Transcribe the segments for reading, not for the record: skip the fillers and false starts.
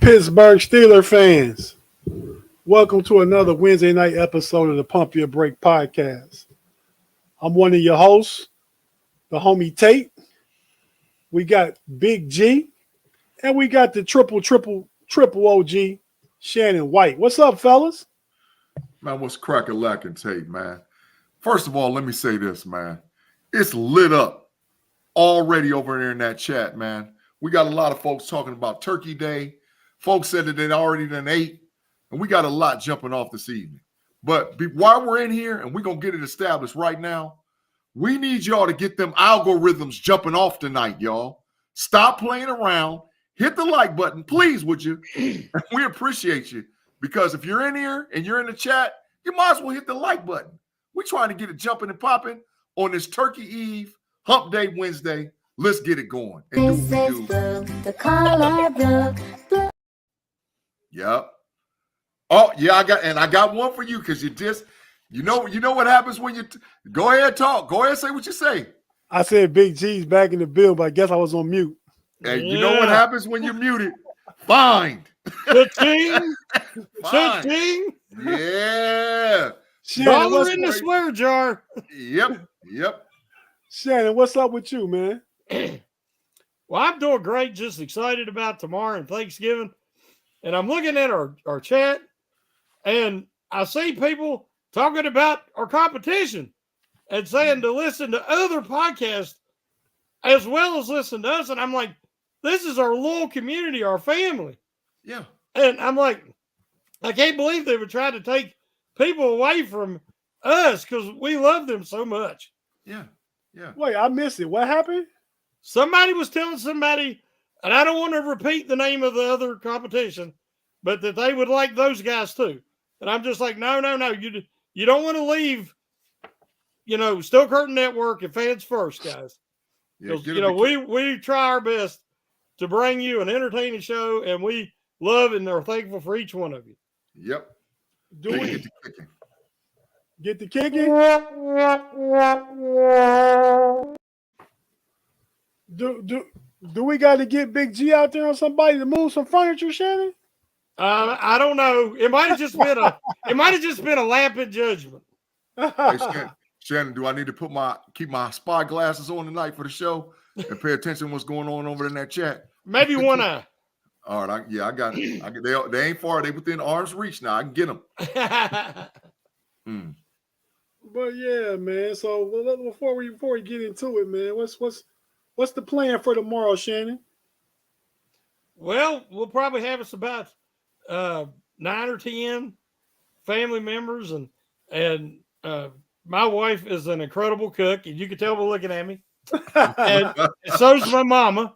Pittsburgh Steelers fans, welcome to another Wednesday night episode of the Pump Your Break podcast. I'm one of your hosts, the homie Tate. We got Big G, and we got the triple OG, Shannon White. What's up, fellas? Man, what's crack-a-lackin', Tate, man? First of all, let me say this, man. It's lit up already over there in that chat, man. We got a lot of folks talking about Turkey Day. Folks said that they'd already done ate, and we got a lot jumping off this evening. But while we're in here, and we're going to get it established right now, we need y'all to get them algorithms jumping off tonight, y'all. Stop playing around. Hit the like button, please, would you? We appreciate you, because if you're in here and you're in the chat, you might as well hit the like button. We're trying to get it jumping and popping on this Turkey Eve, Hump Day Wednesday. Let's get it going. And do the color. Yep. Oh, yeah, I got one for you, because you know what happens when you go ahead, talk. Go ahead, say what you say. I said Big G's back in the bill, but I guess I was on mute. And you know what happens when you're muted? Fined. Cha-ching. Fine. Cha-ching. Yeah. Shannon, Dollar in the swear jar. Yep. Shannon, what's up with you, man? Well, I'm doing great. Just excited about tomorrow and Thanksgiving. And I'm looking at our chat, and I see people talking about our competition and saying to listen to other podcasts as well as listen to us. And I'm like, this is our loyal community, our family. Yeah. And I'm like, I can't believe they would try to take people away from us because we love them so much. Yeah. Wait, I missed it. What happened? Somebody was telling somebody, and I don't want to repeat the name of the other competition, but that they would like those guys too. And I'm just like, no. You don't want to leave, Steel Curtain Network and Fans First, guys. Because, we try our best to bring you an entertaining show, and we love and are thankful for each one of you. Yep. Do we get the kicking? Get the kicking? Do we got to get Big G out there on somebody to move some furniture, Shannon? I don't know. It might have just been a lampant judgment. Hey, Shannon, do I need to keep my spy glasses on tonight for the show and pay attention to what's going on over in that chat? Maybe one eye. All right, I got it. They ain't far. They within arm's reach now. I can get them. But yeah, man. So before we get into it, man, what's the plan for tomorrow, Shannon? Well, we'll probably have us about 9 or 10 family members, and my wife is an incredible cook, and you can tell by looking at me. And so's my mama,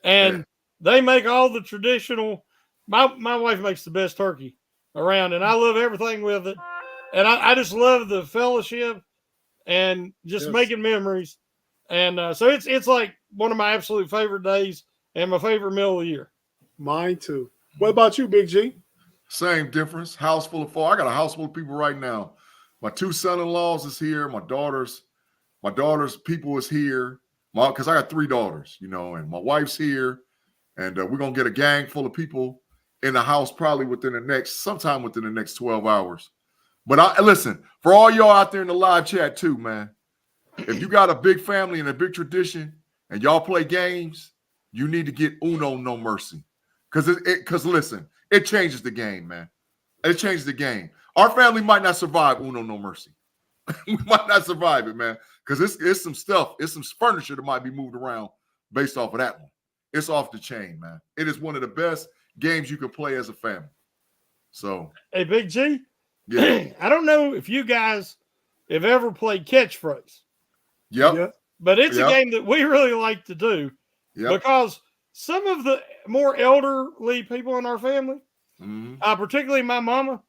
and they make all the traditional. My wife makes the best turkey around, and I love everything with it. And I just love the fellowship and just making memories. And so it's like one of my absolute favorite days and my favorite meal of the year. Mine too. What about you, Big G? Same difference. House full of four. I got a house full of people right now. My 2 son-in-laws is here. My daughter's people is here. Because I got 3 daughters, and my wife's here. And we're going to get a gang full of people in the house probably sometime within the next 12 hours. But listen, for all y'all out there in the live chat too, man, if you got a big family and a big tradition and y'all play games, you need to get Uno No Mercy. Because listen, it changes the game, man. It changes the game. Our family might not survive Uno No Mercy. We might not survive it, man. Because it's some stuff, it's some furniture that might be moved around based off of that one. It's off the chain, man. It is one of the best games you can play as a family. So, hey, Big G. Yeah. I don't know if you guys have ever played catchphrase. Yep. But it's a game that we really like to do because some of the more elderly people in our family, particularly my mama,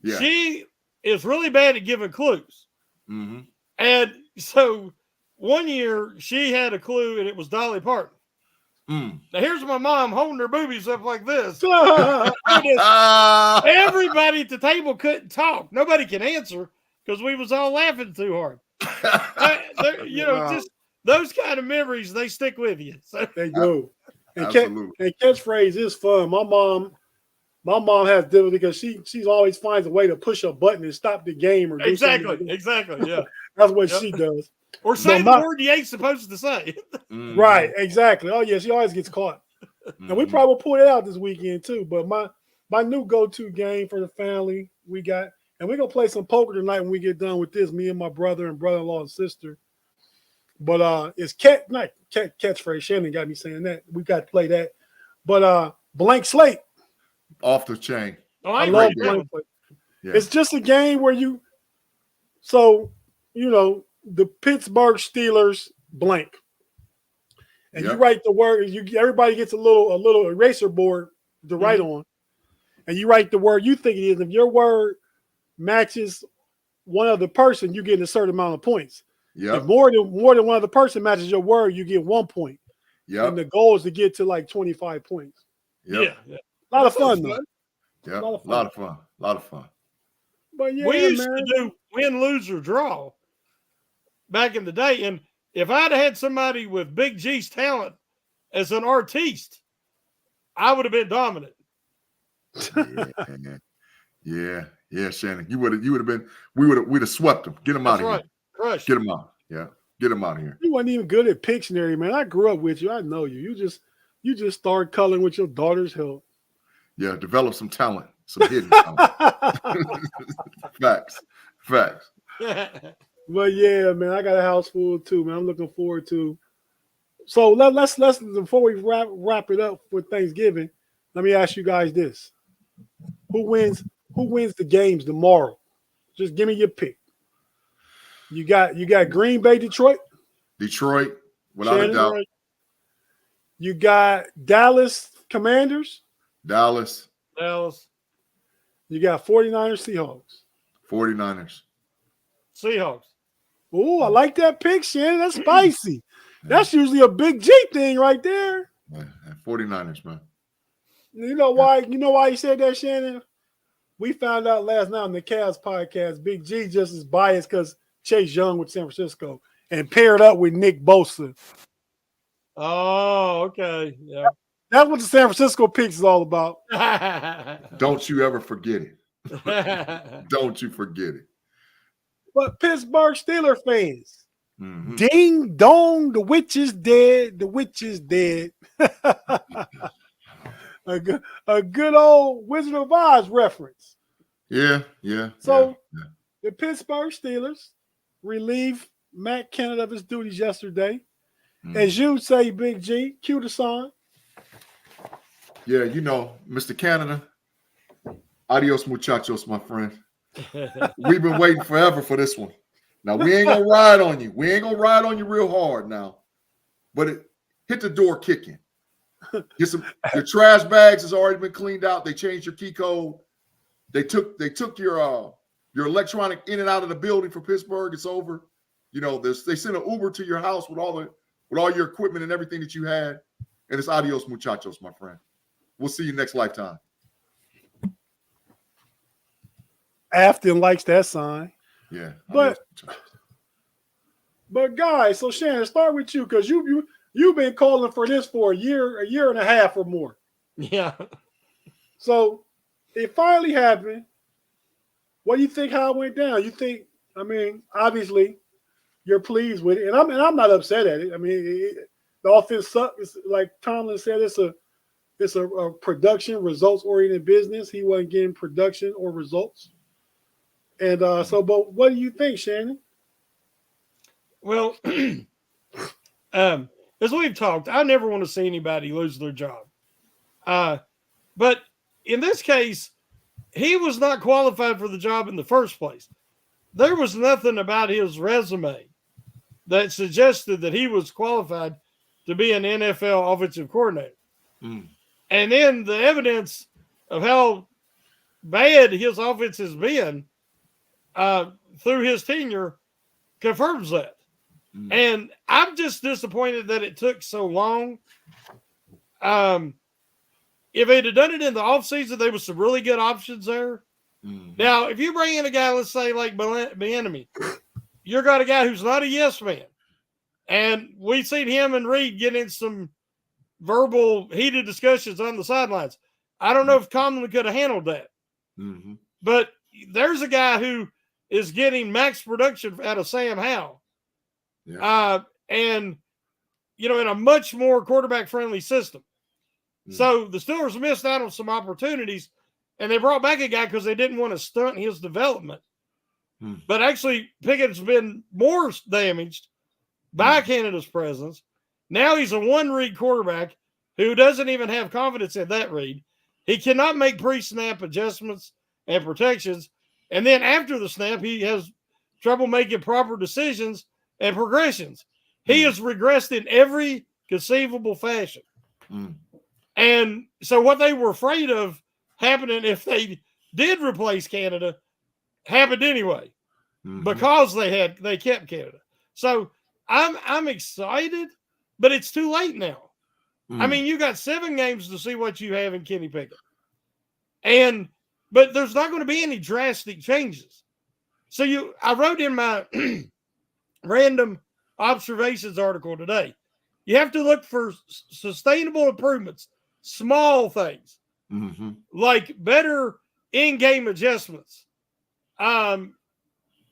she is really bad at giving clues. Mm-hmm. And so one year she had a clue, and it was Dolly Parton. Now here's my mom holding her boobies up like this. Everybody at the table couldn't talk. Nobody could answer because we was all laughing too hard. Just those kind of memories, they stick with you. So. They go. And catchphrase is fun. My mom My mom has difficulty because she's always finds a way to push a button and stop the game or do something. Exactly. Yeah. That's what she does. Or say the word you ain't supposed to say. Right, exactly. Oh yeah, she always gets caught. And we probably will pull it out this weekend too. But my new go-to game for the family, we're gonna play some poker tonight when we get done with this. Me and my brother and brother-in-law and sister. But it's catchphrase. Shannon got me saying that. We got to play that. But blank slate. Off the chain. Oh, I love blank slate. Yeah. It's just a game where the Pittsburgh Steelers blank. And you write the word, everybody gets a little eraser board to write on. And you write the word you think it is. If your word matches one other person, you get a certain amount of points. Yeah. If more than one other person matches your word, you get 1 point. Yeah. And the goal is to get to like 25 points. Yep. Yeah. A lot of fun, though. Yeah. A lot of fun. But yeah, we used to do win, lose, or draw back in the day. And if I'd had somebody with Big G's talent as an artiste, I would have been dominant. Yeah, Shannon. We'd have swept him. Get him out of here. Crush. Get him out. Yeah. Get him out of here. You wasn't even good at Pictionary, man. I grew up with you. I know you. You just started coloring with your daughter's help. Yeah, develop some talent, some hidden talent. Facts. But yeah, man, I got a house full too, man. I'm looking forward to. So let's before we wrap it up for Thanksgiving, let me ask you guys this: Who wins the games tomorrow? Just give me your pick. You got Green Bay, Detroit, without a doubt. You got Dallas Commanders, Dallas. You got 49ers, Seahawks. Seahawks. Oh, I like that pick, Shannon. That's spicy. That's usually a Big G thing right there. Yeah, 49ers, man. You know why you said that, Shannon? We found out last night on the Cavs podcast, Big G just is biased because Chase Young with San Francisco and paired up with Nick Bosa. Oh, okay. Yeah. That's what the San Francisco picks is all about. Don't you ever forget it. Don't you forget it. But Pittsburgh Steelers fans, ding dong, the witch is dead. The witch is dead. a good old Wizard of Oz reference. Yeah. So the Pittsburgh Steelers relieved Matt Kennedy of his duties yesterday. As you say, Big G, cue the song. Yeah, Mr. Canada. Adios, muchachos, my friend. We've been waiting forever for this one. Now, we ain't going to ride on you. We ain't going to ride on you real hard now. But hit the door kicking. Your trash bags has already been cleaned out. They changed your key code. They took your electronic in and out of the building for Pittsburgh. It's over. They sent an Uber to your house with all your equipment and everything that you had. And it's adios, muchachos, my friend. We'll see you next lifetime. Afton likes that sign. Yeah. But guys, so Shannon, start with you because you've been calling for this for a year and a half or more. Yeah. So it finally happened. What do you think how it went down? You think, obviously you're pleased with it. And I'm not upset at it. The offense sucked. It's like Tomlin said, it's a production, results-oriented business. He wasn't getting production or results. And but what do you think, Shannon? Well, as we've talked, I never want to see anybody lose their job. But in this case, he was not qualified for the job in the first place. There was nothing about his resume that suggested that he was qualified to be an NFL offensive coordinator. And then the evidence of how bad his offense has been through his tenure confirms that. And I'm just disappointed that it took so long. If they'd have done it in the offseason, there was some really good options there. Now, if you bring in a guy, let's say like Bieniemy, you got a guy who's not a yes man. And we've seen him and Reed get in some verbal heated discussions on the sidelines. I don't know if Tomlin could have handled that. Mm-hmm. But there's a guy who is getting max production out of Sam Howell. Yeah. And, in a much more quarterback-friendly system. Mm. So the Steelers missed out on some opportunities, and they brought back a guy because they didn't want to stunt his development. Mm. But actually, Pickett's been more damaged by Canada's presence. Now he's a one-read quarterback who doesn't even have confidence in that read. He cannot make pre-snap adjustments and protections. And then after the snap, he has trouble making proper decisions and progressions. He has regressed in every conceivable fashion. Mm. And so what they were afraid of happening if they did replace Canada happened anyway, because they kept Canada. So I'm excited, but it's too late now. I mean, you got 7 games to see what you have in Kenny Pickett. But there's not going to be any drastic changes. So I wrote in my random observations article today, you have to look for sustainable improvements, small things, like better in-game adjustments,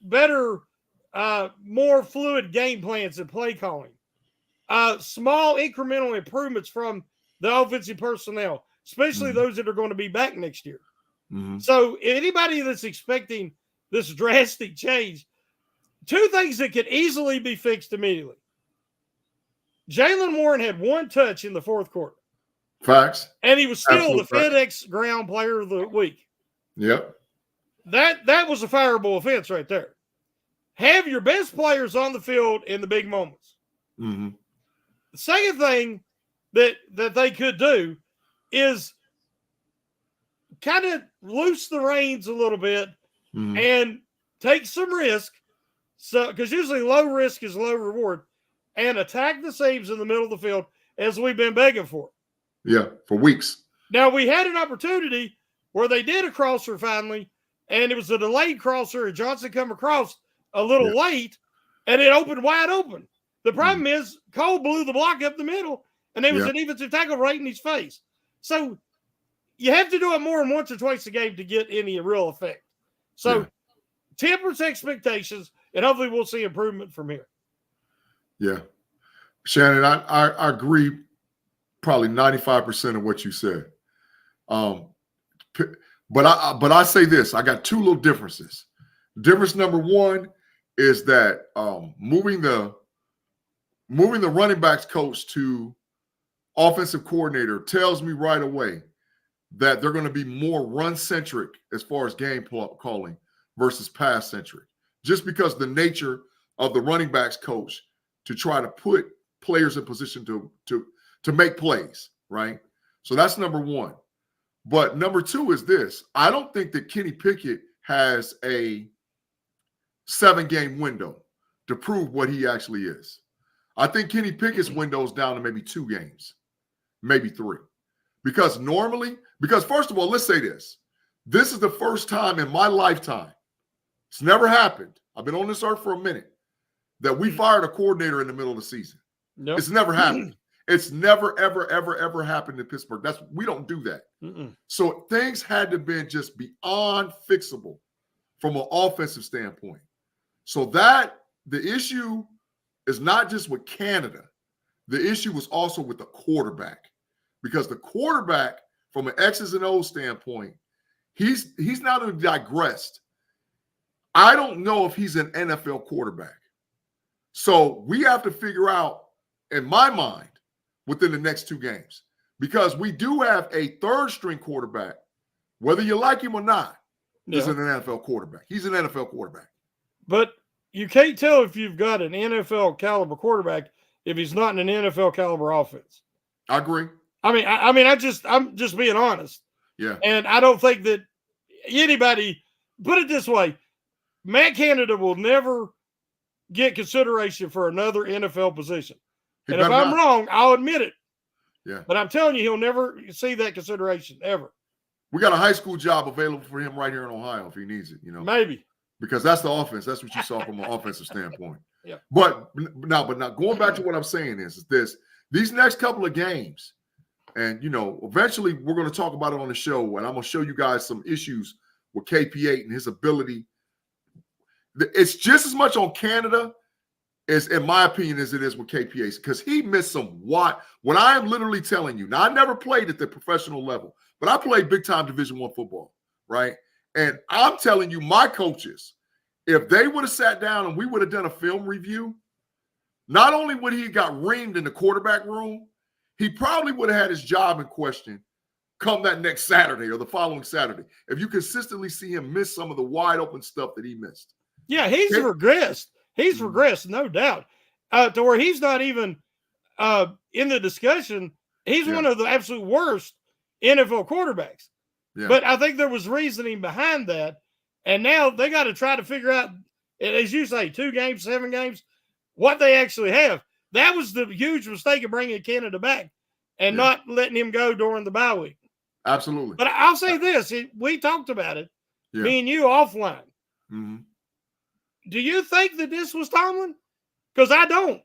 better, more fluid game plans and play calling, small incremental improvements from the offensive personnel, especially those that are going to be back next year. So anybody that's expecting this drastic change, 2 things that could easily be fixed immediately. Jalen Warren had 1 touch in the 4th quarter. Facts. And he was still Absolute the FedEx Ground Player of the Week. Yep. That was a fireable offense right there. Have your best players on the field in the big moments. The second thing that they could do is kind of loose the reins a little bit and take some risk. So, because usually low risk is low reward, and attack the seams in the middle of the field as we've been begging for. Yeah, for weeks. Now, we had an opportunity where they did a crosser finally, and it was a delayed crosser, and Johnson come across a little late, and it opened wide open. The problem is Cole blew the block up the middle, and there was an defensive tackle right in his face. So you have to do it more than once or twice a game to get any real effect. So temper expectations, and hopefully we'll see improvement from here. Yeah. Shannon, I agree probably 95% of what you said. But I say this, I got 2 little differences. Difference number 1 is that moving the running backs coach to offensive coordinator tells me right away that they're going to be more run-centric as far as game calling versus pass-centric, just because the nature of the running backs coach to try to put players in position to make plays, right? So that's number 1. But number 2 is this. I don't think that Kenny Pickett has a 7-game window to prove what he actually is. I think Kenny Pickett's window is down to maybe 2 games, maybe 3. Because first of all, let's say this. This is the first time in my lifetime, it's never happened, I've been on this earth for a minute, that we fired a coordinator in the middle of the season. Nope. It's never happened. It's never, ever, ever, ever happened in Pittsburgh. We don't do that. So things had to be just beyond fixable from an offensive standpoint. So that the issue is not just with Canada. The issue was also with the quarterback, because the quarterback, from an X's and O's standpoint, he's not only digressed. I don't know if he's an NFL quarterback. So we have to figure out, in my mind, within the next 2 games, because we do have a 3rd-string quarterback, whether you like him or not, is an NFL quarterback. He's an NFL quarterback. But you can't tell if you've got an NFL caliber quarterback if he's not in an NFL caliber offense. I agree. I'm just being honest. Yeah. And I don't think that anybody, put it this way, Matt Canada will never get consideration for another NFL position. And if I'm wrong, I'll admit it. Yeah. But I'm telling you, he'll never see that consideration ever. We got a high school job available for him right here in Ohio if he needs it, Maybe. Because that's the offense. That's what you saw from an offensive standpoint. Yeah. But now going back to what I'm saying is this: these next couple of games, And, eventually we're going to talk about it on the show, and I'm going to show you guys some issues with KP8 and his ability. It's just as much on Canada as, in my opinion, as it is with KP8, because he missed some what I am literally telling you. Now, I never played at the professional level, but I played big-time Division I football, right? And I'm telling you, my coaches, if they would have sat down and we would have done a film review, not only would he have got reamed in the quarterback room, he probably would have had his job in question come that next Saturday or the following Saturday, if you consistently see him miss some of the wide open stuff that he missed. Yeah, he's regressed. He's regressed, no doubt, to where he's not even in the discussion. He's one of the absolute worst NFL quarterbacks. Yeah. But I think there was reasoning behind that. And now they got to try to figure out, as you say, 2 games, 7 games, what they actually have. That was the huge mistake of bringing Canada back and not letting him go during the bye week. Absolutely. But I'll say this. We talked about it, me and you offline. Mm-hmm. Do you think that this was Tomlin? Because I don't.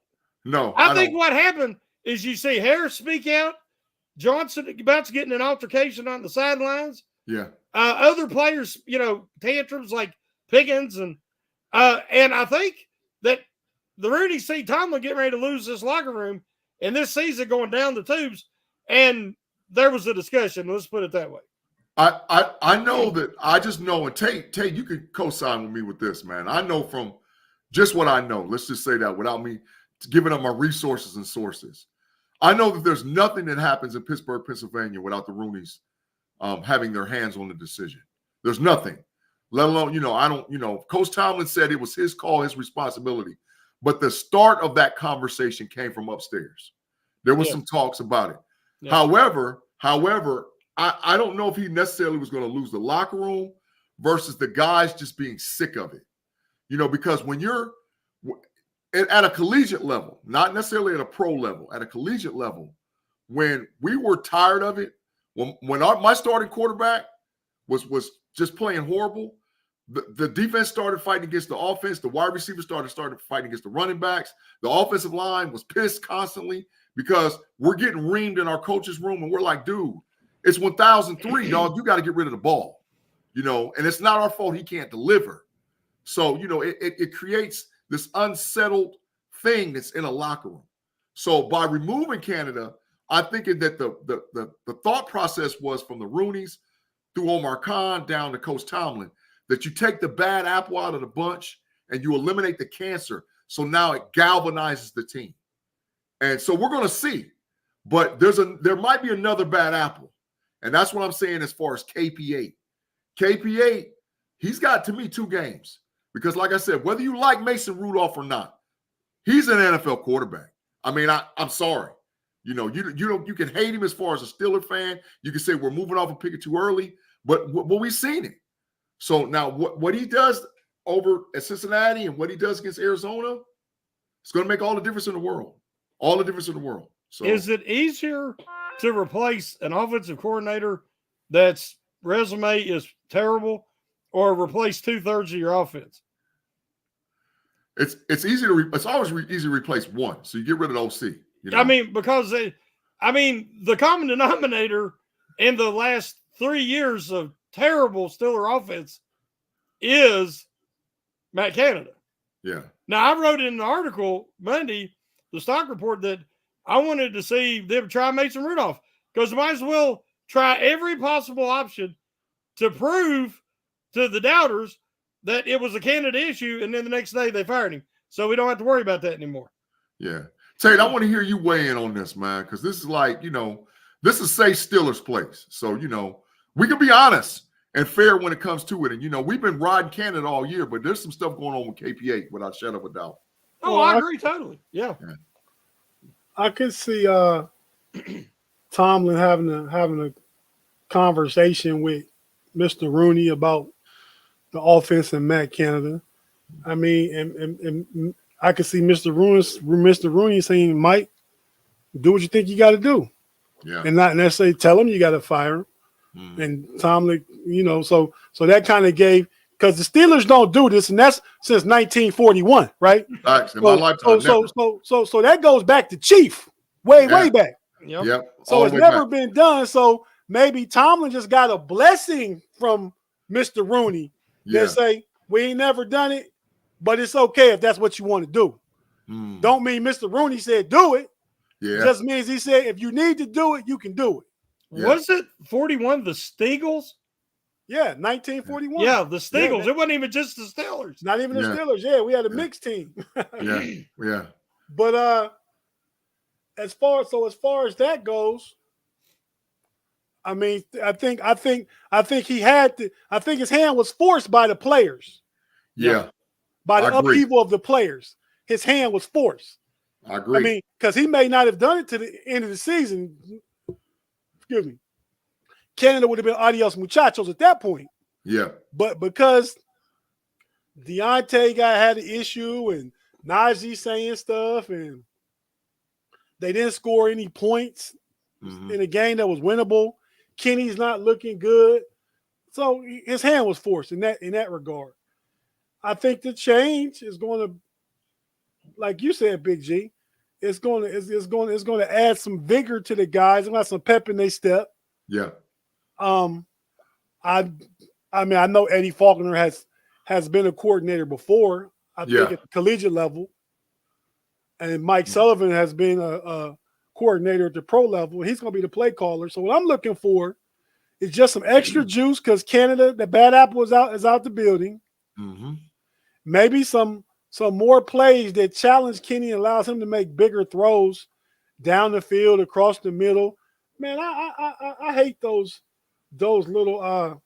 No. I think what happened is you see Harris speak out, Johnson about to get in an altercation on the sidelines. Yeah. Other players, tantrums like Pickens. And I think that the Rooney see Tomlin getting ready to lose this locker room and this season going down the tubes. And there was a discussion. Let's put it that way. I know that I just know, and Tate, you can co-sign with me with this, man. I know from just what I know. Let's just say that without me giving up my resources and sources. I know that there's nothing that happens in Pittsburgh, Pennsylvania without the Rooneys having their hands on the decision. There's nothing, let alone, Coach Tomlin said it was his call, his responsibility. But the start of that conversation came from upstairs. There was some talks about it. Yeah. However, I don't know if he necessarily was going to lose the locker room versus the guys just being sick of it. Because when you're at a collegiate level, not necessarily at a pro level, at a collegiate level, when we were tired of it, when my starting quarterback was just playing horrible, the defense started fighting against the offense, the wide receivers started fighting against the running backs, the offensive line was pissed constantly because we're getting reamed in our coach's room, and we're like, dude, it's 1003, dog. You got to get rid of the ball, and it's not our fault he can't deliver. So, it creates this unsettled thing that's in a locker room. So by removing Canada, I'm thinking that the thought process was from the Rooneys through Omar Khan down to Coach Tomlin, that you take the bad apple out of the bunch and you eliminate the cancer. So now it galvanizes the team. And so we're going to see. But there might be another bad apple. And that's what I'm saying as far as KP8. KP8, he's got, to me, 2 games. Because like I said, whether you like Mason Rudolph or not, he's an NFL quarterback. I mean, I'm sorry. You can hate him as far as a Steeler fan. You can say we're moving off of Pickett too early. But we've seen it. So now what he does over at Cincinnati and what he does against Arizona, it's going to make all the difference in the world. All the difference in the world. So is it easier to replace an offensive coordinator that's resume is terrible or replace 2/3 of your offense? It's easy it's always easy to replace one. So you get rid of the OC. I mean, because the common denominator in the last 3 years of terrible Steeler offense is Matt Canada. Yeah. Now, I wrote in an article Monday, the stock report, that I wanted to see them try Mason Rudolph because they might as well try every possible option to prove to the doubters that it was a Canada issue, and then the next day they fired him. So we don't have to worry about that anymore. Yeah. Tate, I want to hear you weigh in on this, man, because this is like, this is safe Steelers' place. So, we can be honest and fair when it comes to it. And, we've been riding Canada all year, but there's some stuff going on with KP8 without a shadow of a doubt. Oh, I agree totally. Yeah. I could see Tomlin having a conversation with Mr. Rooney about the offense and Matt Canada. I mean, and I could see Mr. Rooney saying, Mike, do what you think you got to do. Yeah. And not necessarily tell him you got to fire him. Mm. And Tomlin, so that kind of gave, because the Steelers don't do this, and that's since 1941, right? Facts. In my lifetime, so that goes back to Chief, way back. Yep. So it's never been done. So maybe Tomlin just got a blessing from Mr. Rooney. Yeah. They say, we ain't never done it, but it's okay if that's what you want to do. Don't mean Mr. Rooney said do it. Yeah. Just means he said, if you need to do it, you can do it. Yeah. Was it 41, the Steagles? Yeah, 1941. Yeah, the Steagles. It wasn't even just the Steelers. Not even the Steelers. Yeah, we had a mixed team. Yeah. But as far as that goes, I mean, I think he had to. I think his hand was forced by the players. Yeah. By the upheaval of the players, his hand was forced. I agree. I mean, because he may not have done it to the end of the season. Excuse me. Canada would have been adios muchachos at that point. Yeah. But because Deontay guy had an issue and Najee saying stuff and they didn't score any points in a game that was winnable. Kenny's not looking good. So his hand was forced in that regard. I think the change is going to, like you said, Big G, it's going to add some vigor to the guys. It's got some pep in their step. Yeah. I mean, I know Eddie Faulkner has been a coordinator before. I think at the collegiate level, and Mike Sullivan has been a coordinator at the pro level. He's going to be the play caller. So what I'm looking for is just some extra juice because Canada, the bad apple is out the building. Maybe some more plays that challenge Kenny and allows him to make bigger throws down the field, across the middle. Man, I hate those little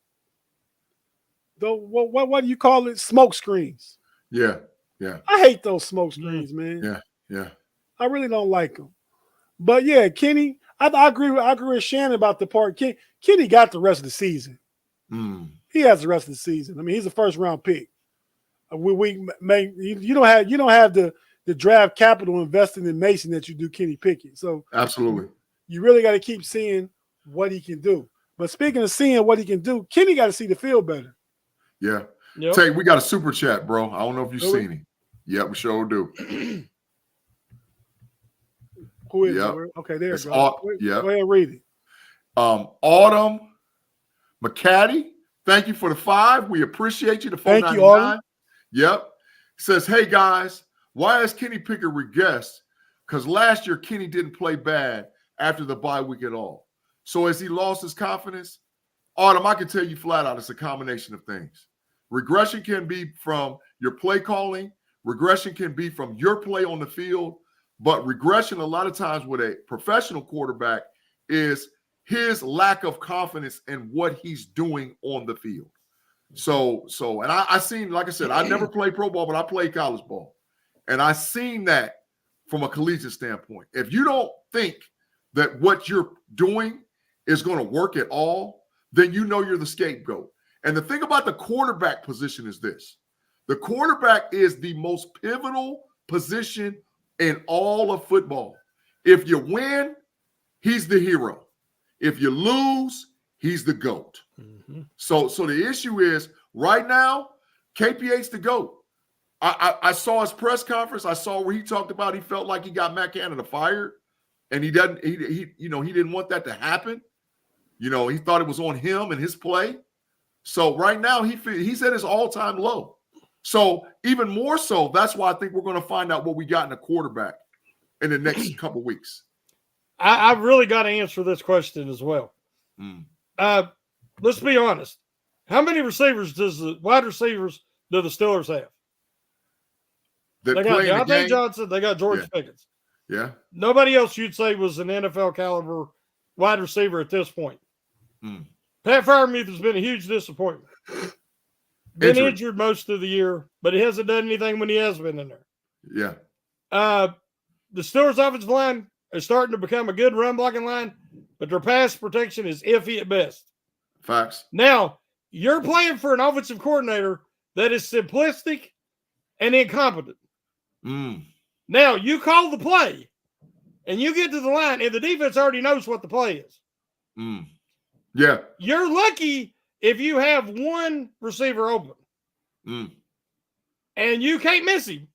what do you call it? Smoke screens. Yeah. I hate those smoke screens, man. Yeah. I really don't like them. But yeah, Kenny, I agree with Shannon about the part. Kenny got the rest of the season. He has the rest of the season. I mean, he's a first round pick. You don't have the draft capital invested in Mason that you do Kenny Pickett. So absolutely, you really got to keep seeing what he can do. But speaking of seeing what he can do, Kenny got to see the field better. Yeah. Tate, we got a super chat, bro. I don't know if you've seen him. Yeah, we sure do. Who is it? Okay, there it goes. Go ahead and read it. Autumn McCaddy, thank you for the 5. We appreciate you. The 4.99. Thank you, Autumn. Yep. Says, hey guys, why has Kenny Pickett regressed? Because last year Kenny didn't play bad after the bye week at all. So has he lost his confidence? Autumn, I can tell you flat out, it's a combination of things. Regression can be from your play calling. Regression can be from your play on the field. But regression, a lot of times with a professional quarterback, is his lack of confidence in what he's doing on the field. So, and I seen, like I said, I never played pro ball, but I played college ball. And I seen that from a collegiate standpoint. If you don't think that what you're doing is going to work at all, then you know you're the scapegoat. And the thing about the quarterback position is this. The quarterback is the most pivotal position in all of football. If you win, he's the hero. If you lose, he's the GOAT. So the issue is right now, KPA's the GOAT. I saw his press conference. I saw where he talked about he felt like he got Matt Canada fired, and he didn't want that to happen. He thought it was on him and his play. So right now he's at his all-time low. So even more so, that's why I think we're going to find out what we got in a quarterback in the next couple weeks. I really got to answer this question as well. Let's be honest. How many receivers wide receivers do the Steelers have? They got Deontay Johnson. They got George Pickens. Yeah. Nobody else you'd say was an NFL caliber wide receiver at this point. Pat Freiermuth has been a huge disappointment. Been injured most of the year, but he hasn't done anything when he has been in there. Yeah. The Steelers' offensive line is starting to become a good run blocking line, but their pass protection is iffy at best. Facts. Now, you're playing for an offensive coordinator that is simplistic and incompetent. Now, you call the play, and you get to the line, and the defense already knows what the play is. Yeah. You're lucky if you have one receiver open. And you can't miss him.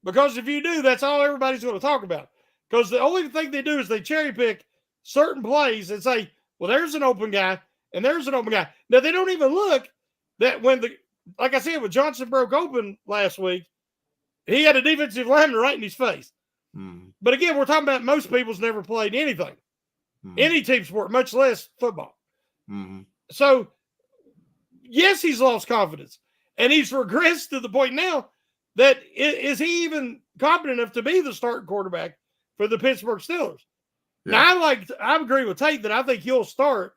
Because if you do, that's all everybody's going to talk about. Because the only thing they do is they cherry pick certain plays and say, well, there's an open guy and there's an open guy. Now, they don't even look that when like I said, when Johnson broke open last week, he had a defensive lineman right in his face. Mm-hmm. But again, we're talking about most people's never played anything, any team sport, much less football. Mm-hmm. So, yes, he's lost confidence. And he's regressed to the point now that is he even competent enough to be the starting quarterback for the Pittsburgh Steelers? Yeah. Now, I agree with Tate that I think he'll start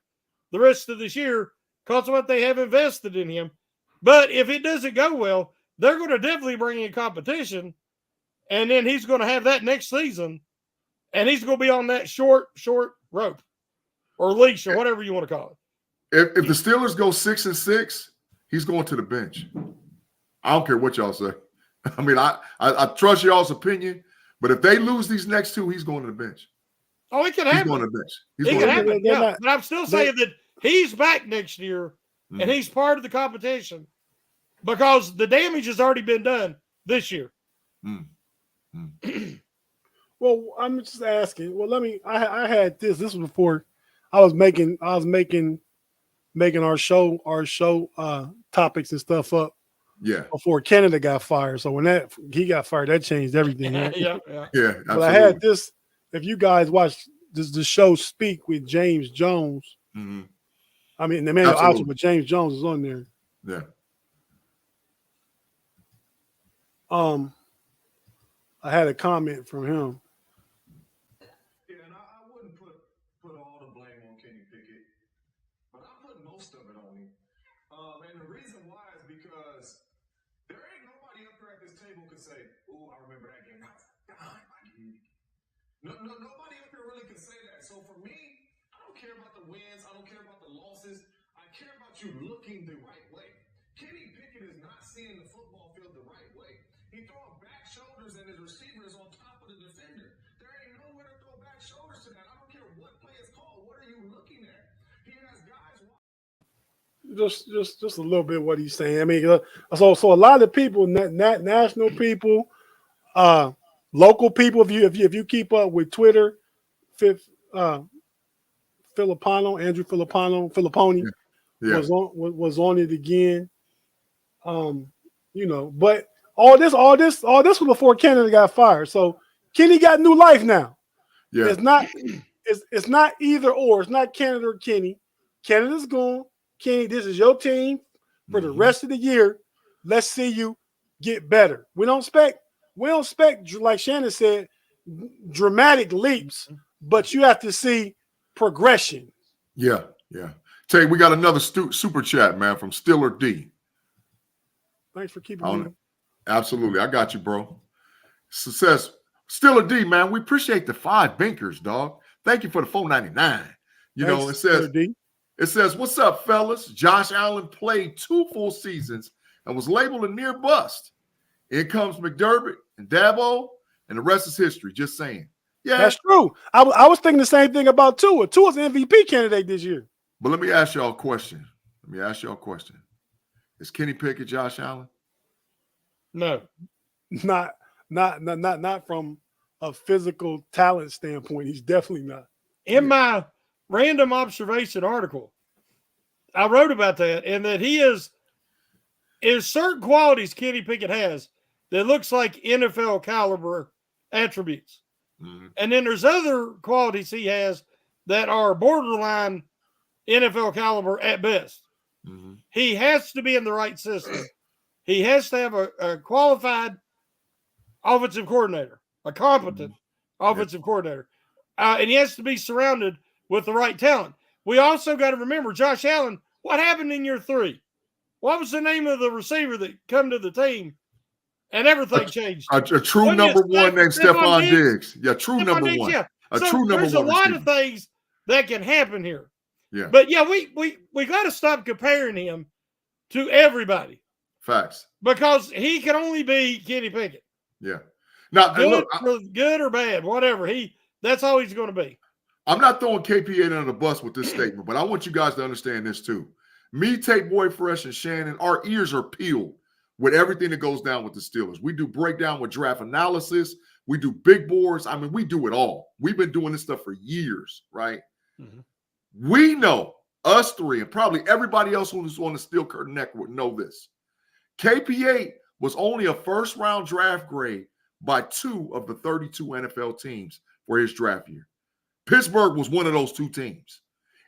the rest of this year because of what they have invested in him. But if it doesn't go well, they're going to definitely bring in competition, and then he's going to have that next season, and he's going to be on that short rope or leash or whatever you want to call it. If the Steelers go 6-6, he's going to the bench. I don't care what y'all say. I mean, I trust y'all's opinion, but if they lose these next two, he's going to the bench. Oh, it can happen. He's going to the bench. It can happen, yeah. But I'm still saying that he's back next year, and he's part of the competition because the damage has already been done this year. Well, I'm just asking. Well, I had this. This was before I was making our show topics and stuff up. Yeah. Before Canada got fired. So when he got fired, that changed everything. Right? Yeah. Absolutely. But I had this. If you guys watch the show Speak with James Jones, I mean the man also, but James Jones is on there. Yeah. I had a comment from him. Yeah, and I wouldn't put all the blame on Kenny Pickett, but I put most of it on him. And the reason why is because there ain't nobody up there at this table could say, "Oh, I remember that game." Nobody up here really can say that. So for me, I don't care about the wins. I don't care about the losses. I care about you looking the right way. Kenny Pickett is not seeing the football field the right way. He throwing back shoulders and his receivers on top of the defender. There ain't nowhere to throw back shoulders to that. I don't care what play it's called. What are you looking at? He has guys. Just a little bit what he's saying. I mean, so a lot of people, national people, local people. If you keep up with Twitter, Andrew Filipponi was on it again. But all this was before Canada got fired. So Kenny got new life now. Yeah. It's not either or. It's not Canada or Kenny. Canada's gone. Kenny, this is your team for the rest of the year. Let's see you get better. We don't expect, like Shannon said, dramatic leaps, but you have to see progression. Yeah. Tate, we got another super chat, man, from Stiller D. Thanks for keeping me. Absolutely. I got you, bro. So it says, Stiller D, man, we appreciate the 5 binkers, dog. Thank you for the $4.99. It says, what's up, fellas? Josh Allen played 2 full seasons and was labeled a near bust. In comes McDermott and Dabo, and the rest is history. Just saying. Yeah. That's true. I was thinking the same thing about Tua. Tua's an MVP candidate this year. But let me ask y'all a question. Is Kenny Pickett Josh Allen? No. Not from a physical talent standpoint. He's definitely not. In my random observation article, I wrote about that, and that he is certain qualities Kenny Pickett has that looks like NFL caliber attributes. And then there's other qualities he has that are borderline NFL caliber at best. He has to be in the right system. He has to have a qualified offensive coordinator, a competent offensive coordinator. And he has to be surrounded with the right talent. We also got to remember, Josh Allen, what happened in year 3? What was the name of the receiver that come to the team and everything changed? A true number one named Stephon Diggs. Yeah, true number one. Yeah. True number one. There's a lot of things that can happen here. Yeah. But yeah, we got to stop comparing him to everybody. Facts. Because he can only be Kenny Pickett. Yeah. Now, good or bad, whatever. That's all he's going to be. I'm not throwing KPA under the bus with this statement, but I want you guys to understand this too. Me, Tate, Boy Fresh, and Shannon, our ears are peeled with everything that goes down with the Steelers. We do breakdown with draft analysis. We do big boards. I mean, we do it all. We've been doing this stuff for years, right? Mm-hmm. We know, us three, and probably everybody else who's on the Steel Curtain Network know this. KP8 was only a first-round draft grade by 2 of the 32 NFL teams for his draft year. Pittsburgh was one of those 2 teams.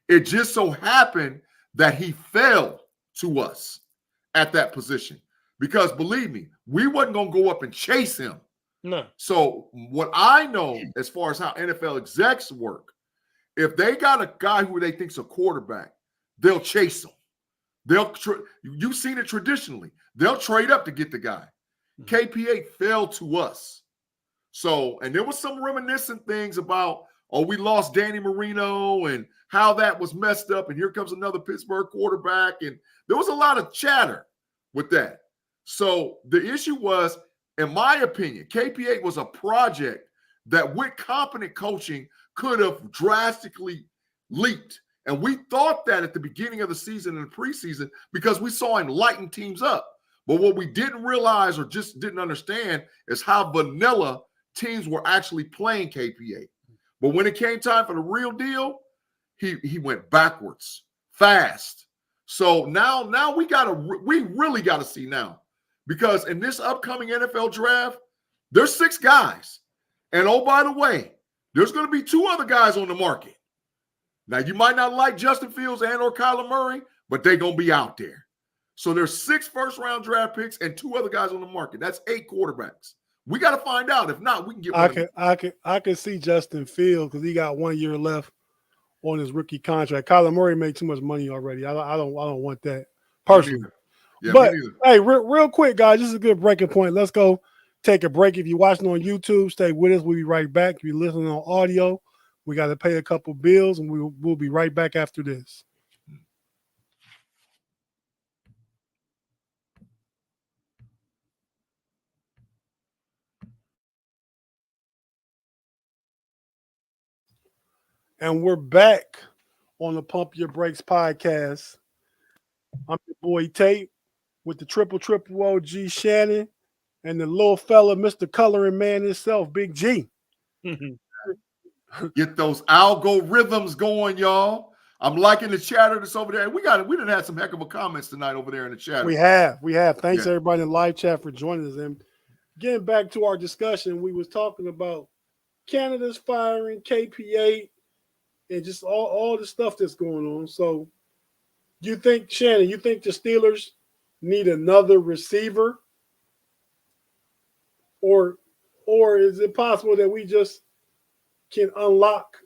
It just so happened that he fell to us at that position because, believe me, we wasn't going to go up and chase him. No. So what I know as far as how NFL execs work, if they got a guy who they think's a quarterback, they'll chase him. You've seen it traditionally. They'll trade up to get the guy. KP8 fell to us. So, and there was some reminiscent things about, we lost Danny Marino and how that was messed up. And here comes another Pittsburgh quarterback. And there was a lot of chatter with that. So the issue was, in my opinion, KP8 was a project that with competent coaching could have drastically leaped. And we thought that at the beginning of the season and the preseason because we saw him lighten teams up. But what we didn't realize or just didn't understand is how vanilla teams were actually playing KP8. But when it came time for the real deal, he went backwards fast. So now we really got to see now, because in this upcoming NFL draft, there's 6 guys. And oh, by the way, there's going to be 2 other guys on the market. Now, you might not like Justin Fields and or Kyler Murray, but they're going to be out there. So there's 6 first-round draft picks and 2 other guys on the market. That's 8 quarterbacks. We got to find out. If not, we can get one. I can see Justin Fields because he got 1 year left on his rookie contract. Kyler Murray made too much money already. I don't want that personally. Yeah, but hey, real quick, guys, this is a good breaking point. Let's go take a break. If you're watching on YouTube, stay with us. We'll be right back. If you're listening on audio, we got to pay a couple bills, and we'll be right back after this. And we're back on the Pump Your Brakes podcast. I'm your boy Tate with the triple OG Shannon and the little fella, Mr. Coloring Man himself, Big G. Get those algorithms going, y'all. I'm liking the chatter that's over there. We done had some heck of a comments tonight over there in the chat. We have. Thanks everybody in the live chat for joining us. And getting back to our discussion, we was talking about Canada's firing KP8 and just all the stuff that's going on. So you think, Shannon, the Steelers need another receiver? Or is it possible that we just can unlock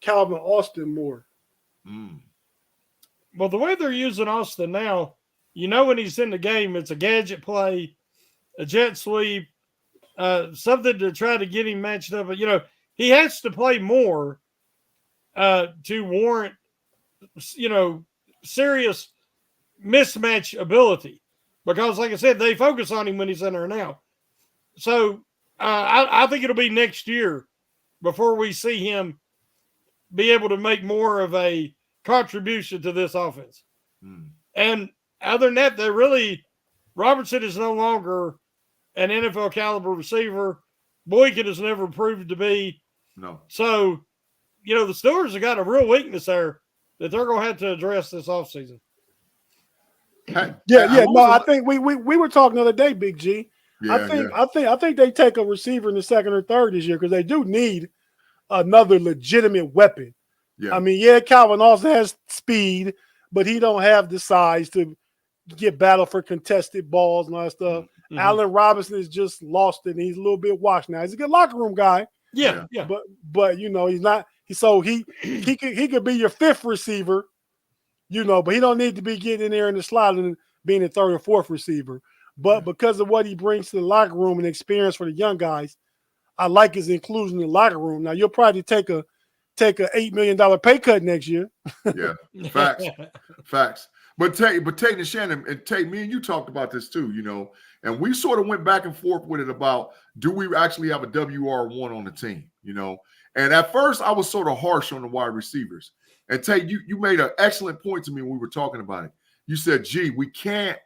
Calvin Austin more? Well, the way they're using Austin now, when he's in the game, it's a gadget play, a jet sweep, something to try to get him matched up. But, he has to play more to warrant, serious mismatch ability. Because, like I said, they focus on him when he's in there now. So I think it'll be next year before we see him be able to make more of a contribution to this offense. And other than that, Robertson is no longer an NFL caliber receiver. Boykin has never proved to be. No. So, the Steelers have got a real weakness there that they're going to have to address this offseason. I think we were talking the other day, Big G. I think they take a receiver in the second or third this year because they do need another legitimate weapon. Yeah. I mean, Calvin Austin has speed, but he don't have the size to get battle for contested balls and all that stuff. Mm-hmm. Allen Robinson is just lost it. And he's a little bit washed now. He's a good locker room guy. Yeah. But he's not. So he could be your 5th receiver, but he don't need to be getting in there in the slot and being a 3rd or 4th receiver. But because of what he brings to the locker room and experience for the young guys, I like his inclusion in the locker room. Now, you'll probably take a $8 million pay cut next year. Yeah, facts. But Tate and Shannon, and Tate, me and you talked about this too, and we sort of went back and forth with it about, do we actually have a WR1 on the team, And at first, I was sort of harsh on the wide receivers. And Tate, you made an excellent point to me when we were talking about it. You said, we can't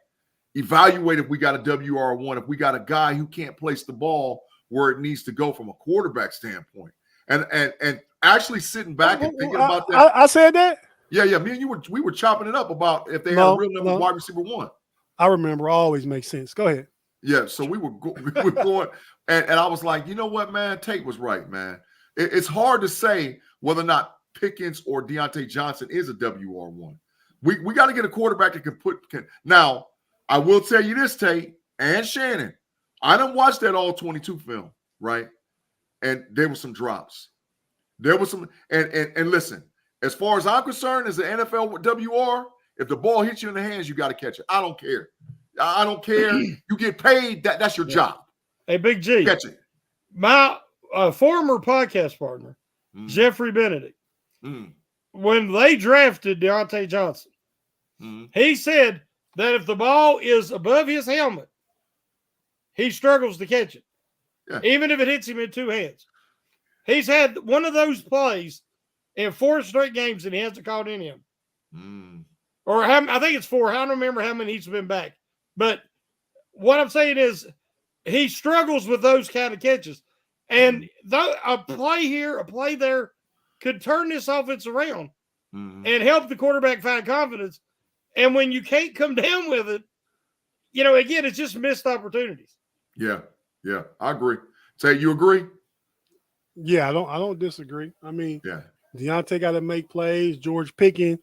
evaluate if we got a WR1, if we got a guy who can't place the ball where it needs to go from a quarterback standpoint. And actually sitting back and thinking about that. I said that? Yeah. Me and you we were chopping it up about if they had a real number of wide receiver one. I remember. Always makes sense. Go ahead. Yeah, so we were going, and I was like, you know what, man? Tate was right, man. It's hard to say whether or not Pickens or Deontay Johnson is a WR1. We got to get a quarterback that can. Now, I will tell you this, Tate and Shannon, I didn't watch that all 22 film, right? And there were some drops. There was some, and listen, as far as I'm concerned, as an NFL WR, if the ball hits you in the hands, you got to catch it. I don't care. I don't care. You get paid. That's your job. Hey, Big G. Catch it. My former podcast partner, Jeffrey Benedict, when they drafted Deontay Johnson, he said that if the ball is above his helmet, he struggles to catch it, even if it hits him in two hands. He's had one of those plays in 4 straight games, and he hasn't caught any of them. Or I think it's 4. I don't remember how many he's been back. But what I'm saying is he struggles with those kind of catches. And a play here, a play there could turn this offense around and help the quarterback find confidence. And when you can't come down with it, again, it's just missed opportunities. Yeah, I agree. Tate, you agree? Yeah, I don't disagree. I mean, Deontay got to make plays. George Pickens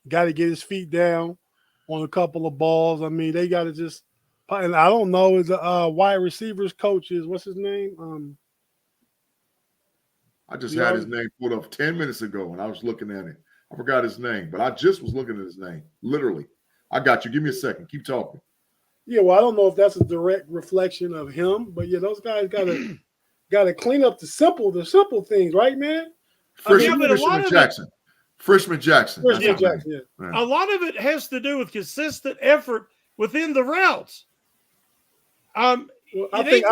got to get his feet down on a couple of balls. I mean, they got to just – and I don't know, is the wide receivers coach is – what's his name? I just had his name pulled up 10 minutes ago when I was looking at it. I forgot his name, but I just was looking at his name, literally. I got you. Give me a second. Keep talking. Yeah, well, I don't know if that's a direct reflection of him, but, those guys got to clean up the simple things, right, man? Frishman Jackson. Frishman Jackson. A lot of it has to do with consistent effort within the routes. I think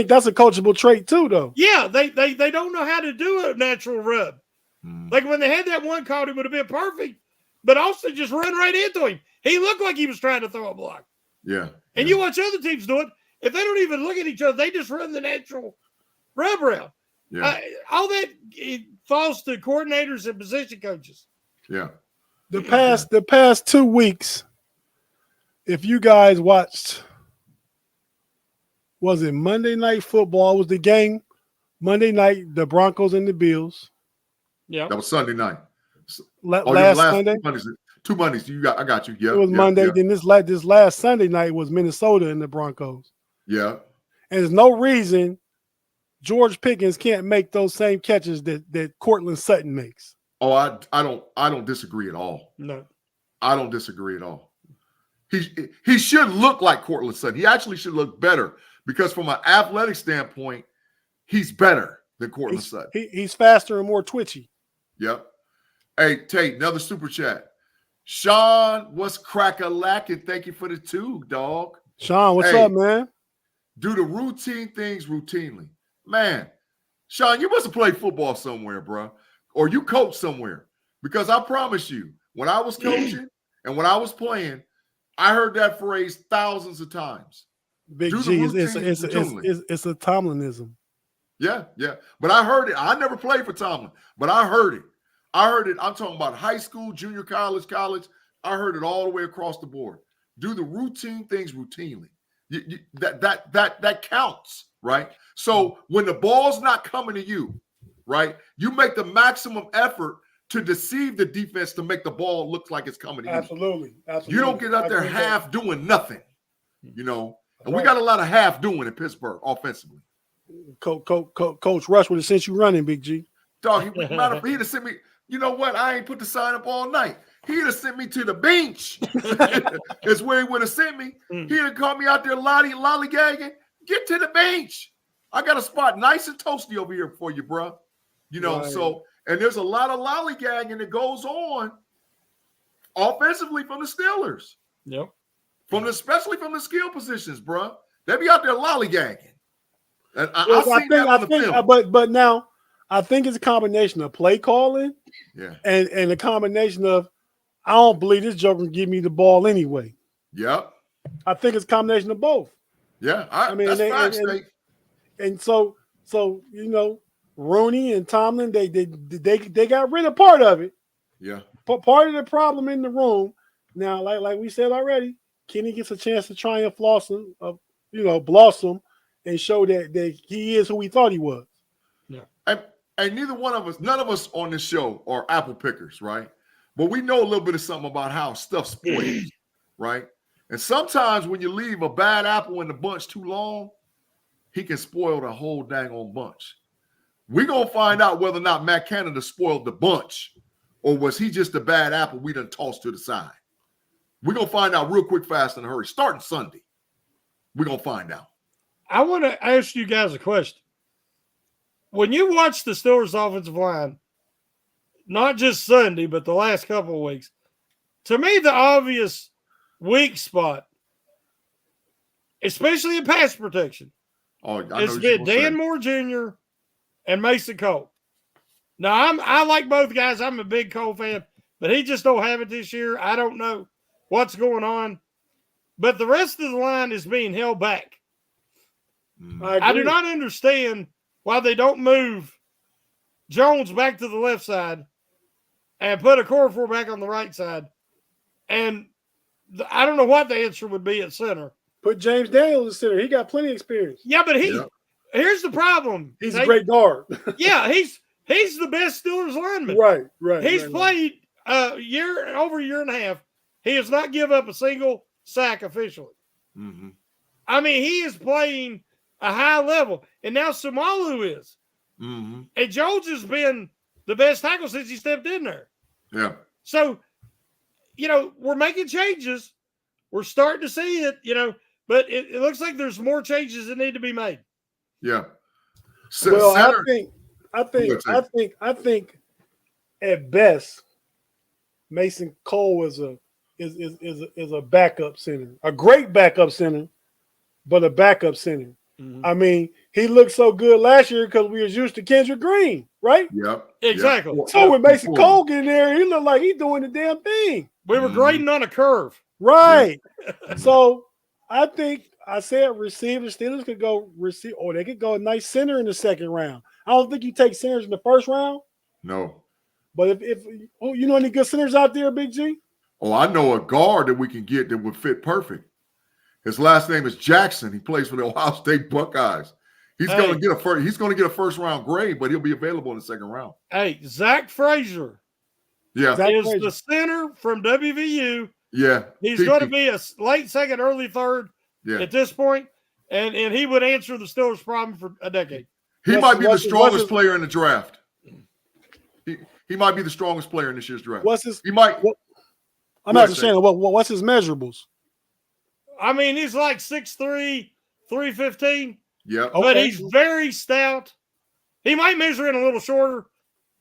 that's a coachable trait too, though. Yeah, they don't know how to do a natural rub. Like when they had that one called, it would have been perfect, but also just run right into him. He looked like he was trying to throw a block. Yeah. And you watch other teams do it. If they don't even look at each other, they just run the natural rub route. Yeah. All that falls to coordinators and position coaches. Yeah. The past 2 weeks, if you guys watched, was it Monday Night Football? Was the game Monday night, the Broncos and the Bills? Yeah. That was Sunday night. Last Sunday? 2 Mondays. I got you. Yeah. It was Monday. Yeah. Then this last Sunday night was Minnesota and the Broncos. Yeah. And there's no reason George Pickens can't make those same catches that Cortland Sutton makes. Oh, I don't disagree at all. No. I don't disagree at all. He should look like Cortland Sutton. He actually should look better because from an athletic standpoint, he's better than Cortland Sutton. He's faster and more twitchy. Yep. Hey, Tate, another super chat. Sean, what's crack-a-lackin'? Thank you for the 2, dog. Sean, what's up, man? Do the routine things routinely. Man, Sean, you must have played football somewhere, bro, or you coached somewhere. Because I promise you, when I was coaching and when I was playing, I heard that phrase thousands of times. Big G, it's a Tomlinism. Yeah. But I heard it. I never played for Tomlin, but I heard it. I'm talking about high school, junior college. I heard it all the way across the board. Do the routine things routinely. That counts, right? So when the ball's not coming to you, right, you make the maximum effort to deceive the defense to make the ball look like it's coming to you. Absolutely. You don't get out there half doing nothing, And we got a lot of half doing in Pittsburgh offensively. Coach Rush would have sent you running, Big G. Dog, he'd have sent me. You know what? I ain't put the sign up all night. He'd have sent me to the bench. Is where he would have sent me. He'd have caught me out there lollygagging. Get to the bench. I got a spot nice and toasty over here for you, bro. Right. So, and there's a lot of lollygagging that goes on offensively from the Steelers. Yep. Especially from the skill positions, bro. They be out there lollygagging. And I seen that on the film. But now, I think it's a combination of play calling and a combination of, I don't believe this joker can give me the ball anyway. Yep. I think it's a combination of both. Yeah, I mean, that's facts, and, Tate. and so Rooney and Tomlin, they got rid of part of it. Yeah. But part of the problem in the room now, like we said already, Kenny gets a chance to try and blossom, and show that he is who he thought he was. Yeah. And none of us on this show are apple pickers, right? But we know a little bit of something about how stuff spoils, right? And sometimes when you leave a bad apple in the bunch too long, he can spoil the whole dang on bunch. We're going to find out whether or not Matt Canada spoiled the bunch, or was he just a bad apple we done tossed to the side? We're going to find out real quick, fast, in a hurry. Starting Sunday, we're going to find out. I want to ask you guys a question. When you watch the Steelers offensive line, not just Sunday, but the last couple of weeks, to me, the obvious weak spot, especially in pass protection, it's been Dan Moore Jr. and Mason Cole. Now, I like both guys. I'm a big Cole fan, but he just don't have it this year. I don't know what's going on. But the rest of the line is being held back. I do not understand why they don't move Jones back to the left side and put a Okorafor back on the right side. And I don't know what the answer would be at center. Put James Daniels at center. He got plenty of experience. Yeah, but here's the problem. He's a great guard. Yeah, he's the best Steelers lineman. Right. He's played over a year and a half. He has not given up a single sack officially. Mm-hmm. I mean, he is playing a high level. And now Sumalu is. Mm-hmm. And Jones has been the best tackle since he stepped in there. Yeah. So, we're making changes. We're starting to see it, but it looks like there's more changes that need to be made. Yeah. I think at best, Mason Cole is a backup center, a great backup center, but a backup center. Mm-hmm. I mean, he looked so good last year because we was used to Kendrick Green, right? Yep. Exactly. Yep. So when Mason Cole get in there, he looked like he's doing the damn thing. We were grading on a curve. Right. Yeah. So I think I said receivers, Steelers could go receive, or they could go a nice center in the second round. I don't think you take centers in the first round. No. But if you know any good centers out there, Big G? Oh, I know a guard that we can get that would fit perfect. His last name is Jackson. He plays for the Ohio State Buckeyes. He's going to get a first round grade, but he'll be available in the second round. Hey, Zach Frazier. Yeah. Is the center from WVU. Yeah. He's going to be a late second, early third at this point, and he would answer the Steelers' problem for a decade. He might be the strongest player in the draft. He might be the strongest player in this year's draft. I'm not saying what's his measurables? I mean, he's like 6'3", 315. Yeah. But he's very stout. He might measure in a little shorter.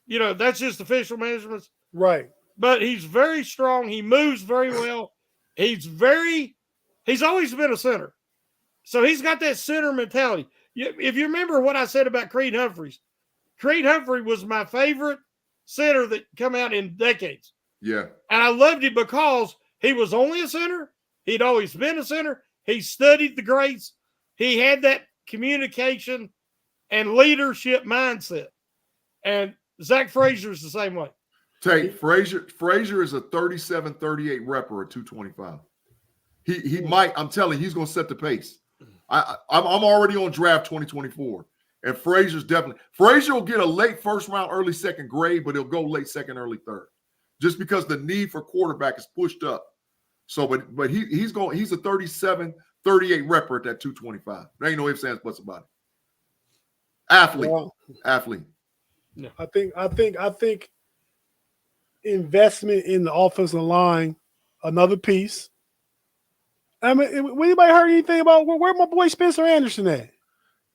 That's just official measurements. Right. But he's very strong. He moves very well. He's always been a center. So he's got that center mentality. If you remember what I said about Creed Humphreys, Creed Humphrey was my favorite center that come out in decades. Yeah. And I loved him because he was only a center. He'd always been a center. He studied the greats. He had that communication and leadership mindset. And Zach Frazier is the same way. Tate, Frazier is a 37-38 repper at 225. He might, I'm telling you, he's going to set the pace. I'm already on draft 2024. And Frazier will get a late first round, early second grade, but he'll go late second, early third. Just because the need for quarterback is pushed up. So, but he's a 37-38 repper at that 225. There ain't no ifs, ands, buts about it. Athlete. Yeah. I think investment in the offensive line, another piece. I mean, anybody heard anything about where my boy Spencer Anderson at?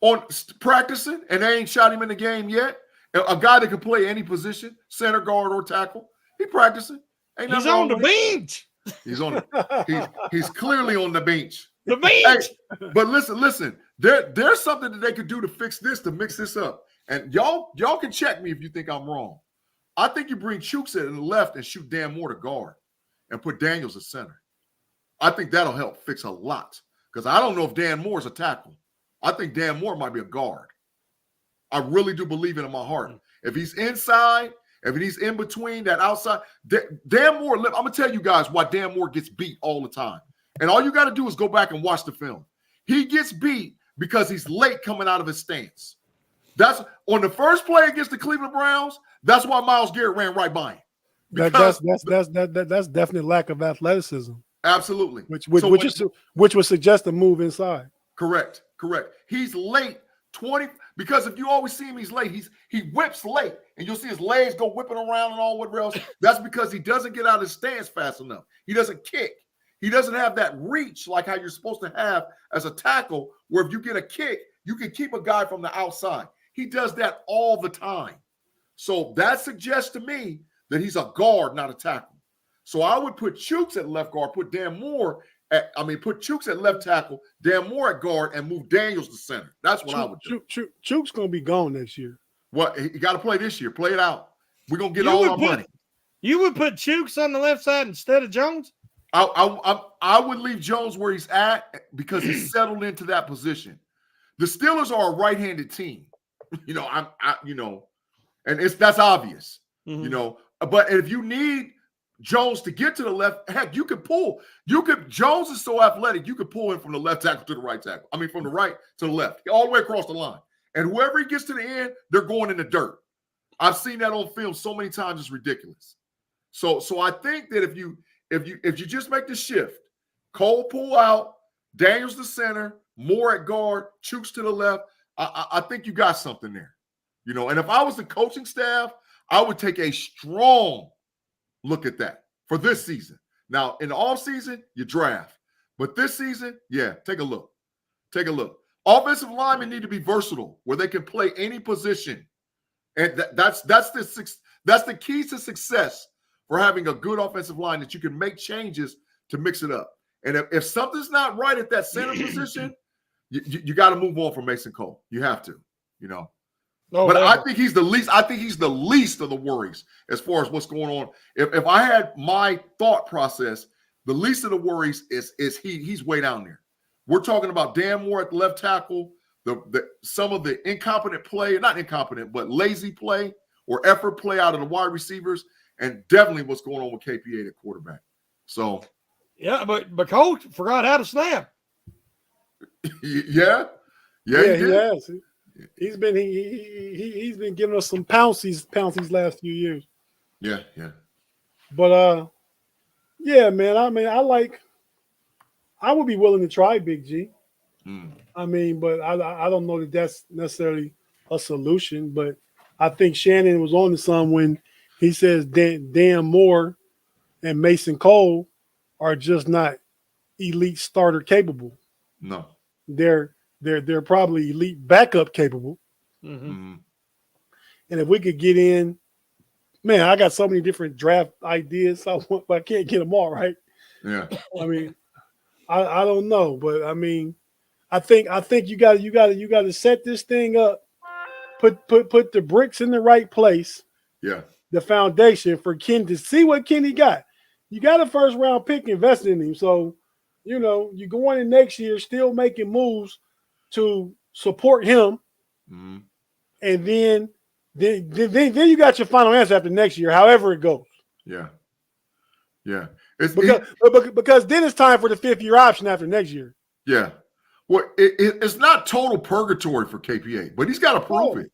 On practicing, and they ain't shot him in the game yet. A guy that can play any position, center, guard, or tackle. He practicing. He's on the bench. He's he's clearly on the bench. The bench. Hey, but listen. There's something that they could do to fix this, to mix this up. And y'all can check me if you think I'm wrong. I think you bring Chooks in the left and shoot Dan Moore to guard and put Daniels at center. I think that'll help fix a lot. because I don't know if Dan Moore is a tackle. I think Dan Moore might be a guard. I really do believe it in my heart. If he's inside, if he's in between that outside, Dan Moore, I'm going to tell you guys why Dan Moore gets beat all the time. And all you got to do is go back and watch the film. He gets beat because he's late coming out of his stance. That's on the first play against the Cleveland Browns. That's why Myles Garrett ran right by him. That's definitely lack of athleticism. Absolutely. Which would suggest a move inside. Correct. He's late 20 because if you always see him, he's late. He whips late, and you'll see his legs go whipping around and all what else. That's because he doesn't get out of his stance fast enough. He doesn't kick. He doesn't have that reach like how you're supposed to have as a tackle, where if you get a kick, you can keep a guy from the outside. He does that all the time. So that suggests to me that he's a guard, not a tackle. So I would put Chooks at left guard, put Chooks at left tackle, Dan Moore at guard, and move Daniels to center. That's what I would do. Chooks going to be gone next year. What? He got to play this year. Play it out. We're going to get all our money. You would put Chooks on the left side instead of Jones? I would leave Jones where he's at because he's settled into that position. The Steelers are a right-handed team. And that's obvious. Mm-hmm. But if you need Jones to get to the left, heck, you could pull. Jones is so athletic, you could pull him from the left tackle to the right tackle. I mean, from the right to the left, all the way across the line. And whoever he gets to the end, they're going in the dirt. I've seen that on film so many times; it's ridiculous. So I think that if you just make the shift, Cole pull out, Daniels the center, Moore at guard, Chooks to the left, I think you got something there. And if I was the coaching staff, I would take a strong look at that for this season. Now, in the offseason, you draft. But this season, yeah, take a look. Offensive linemen need to be versatile, where they can play any position. And that's the key to success for having a good offensive line, that you can make changes to mix it up. And if something's not right at that center position, you got to move on from Mason Cole. You have to, No, but I think he's the least. I think he's the least of the worries as far as what's going on. If I had my thought process, the least of the worries is he's way down there. We're talking about Dan Moore at the left tackle, some of the incompetent play, not incompetent, but lazy play or effort play out of the wide receivers, and definitely what's going on with KP8 at quarterback. So, yeah, but Coach forgot how to snap. Yeah, he has. He's been giving us some pounce these last few years. Yeah. But yeah, man. I mean, I would be willing to try Big G. I mean, but I don't know that that's necessarily a solution. But I think Shannon was on to something when he says Dan Moore and Mason Cole are just not elite starter capable. No, they're probably elite backup capable. Mm-hmm. And if we could get in, man, I got so many different draft ideas. But I can't get them all right. Yeah. I mean, I don't know, but I mean, I think you got to set this thing up, put the bricks in the right place. Yeah. The foundation for Ken to see what Kenny got. You got a first round pick invested in him, so you go in next year still making moves to support him, and then you got your final answer after next year, however it goes. Yeah. Because then it's time for the 5th-year option after next year. Yeah. Well, it's not total purgatory for KP8, but he's got to prove it.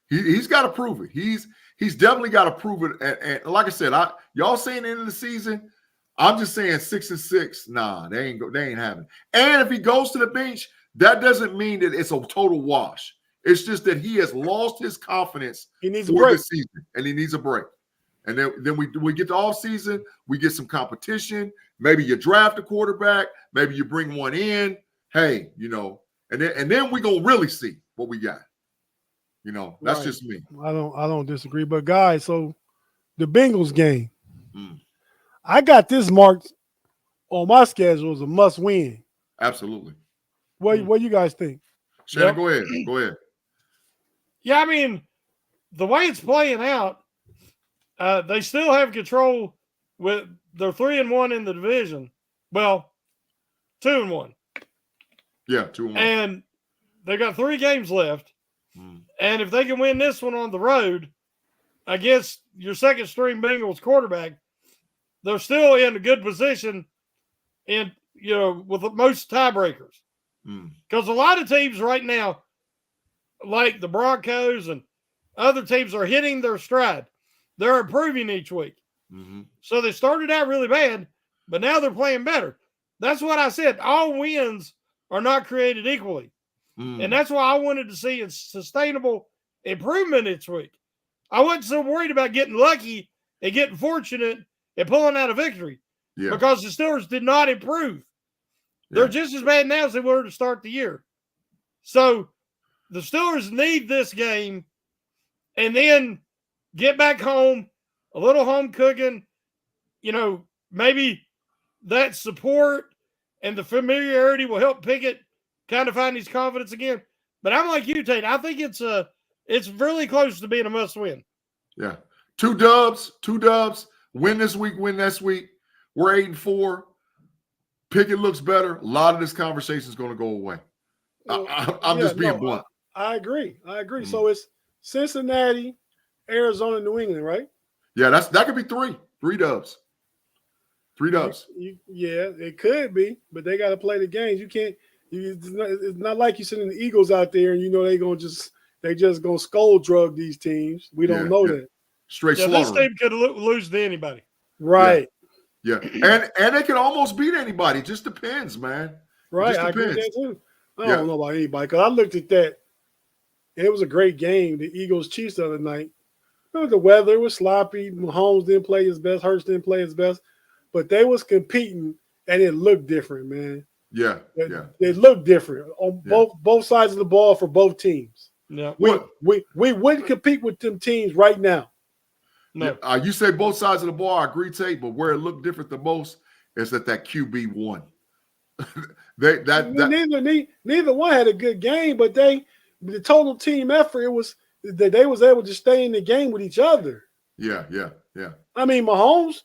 He's got to prove it. He's definitely got to prove it. And like I said, y'all saying the end of the season, I'm just saying 6-6. Nah, they ain't having. And if he goes to the bench, that doesn't mean that it's a total wash. It's just that he has lost his confidence. He needs a break this season, and he needs a break. And then we get to off season, we get some competition. Maybe you draft a quarterback, maybe you bring one in. Hey, and then we're gonna really see what we got. That's right. Just me. I don't disagree. But guys, so the Bengals game. I got this marked on my schedule as a must win. Absolutely. What you guys think? Shannon, go ahead. Yeah, I mean, the way it's playing out, they still have control with they're 3-1 in the division. Well, 2-1. Yeah, 2-1. And they got 3 games left. And if they can win this one on the road against your second string Bengals quarterback, they're still in a good position in, with most tiebreakers. Because a lot of teams right now, like the Broncos and other teams, are hitting their stride. They're improving each week. So they started out really bad, but now they're playing better. That's what I said. All wins are not created equally. And that's why I wanted to see a sustainable improvement each week. I wasn't so worried about getting lucky and getting fortunate and pulling out a victory because the Steelers did not improve. They're just as bad now as they were to start the year. So the Steelers need this game and then get back home, a little home cooking, maybe that support and the familiarity will help Pickett kind of find his confidence again. But I'm like you, Tate. I think it's really close to being a must-win. Yeah. 2 dubs. Win this week, win next week. We're 8-4. Pickett looks better. A lot of this conversation is going to go away. I'm just being blunt. I agree. So it's Cincinnati, Arizona, New England, right? Yeah, that could be 3 dubs. 3 dubs. Yeah, it could be, but they got to play the games. You can't. It's not like you're sending the Eagles out there and they just gonna skull drug these teams. We don't know that. Straight slaughter. This team could lose to anybody. Right. Yeah. And they can almost beat anybody. It just depends, man. Right. I agree with that too. I don't know about anybody because I looked at that. It was a great game. The Eagles Chiefs the other night. The weather was sloppy. Mahomes didn't play his best. Hurts didn't play his best, but they was competing and it looked different, man. Yeah. It looked different on both sides of the ball for both teams. Yeah. We wouldn't compete with them teams right now. No. Yeah, you say both sides of the ball. I agree, Tate, but where it looked different the most is that QB won. Neither one had a good game, but the total team effort, it was that they was able to stay in the game with each other. Yeah. I mean, Mahomes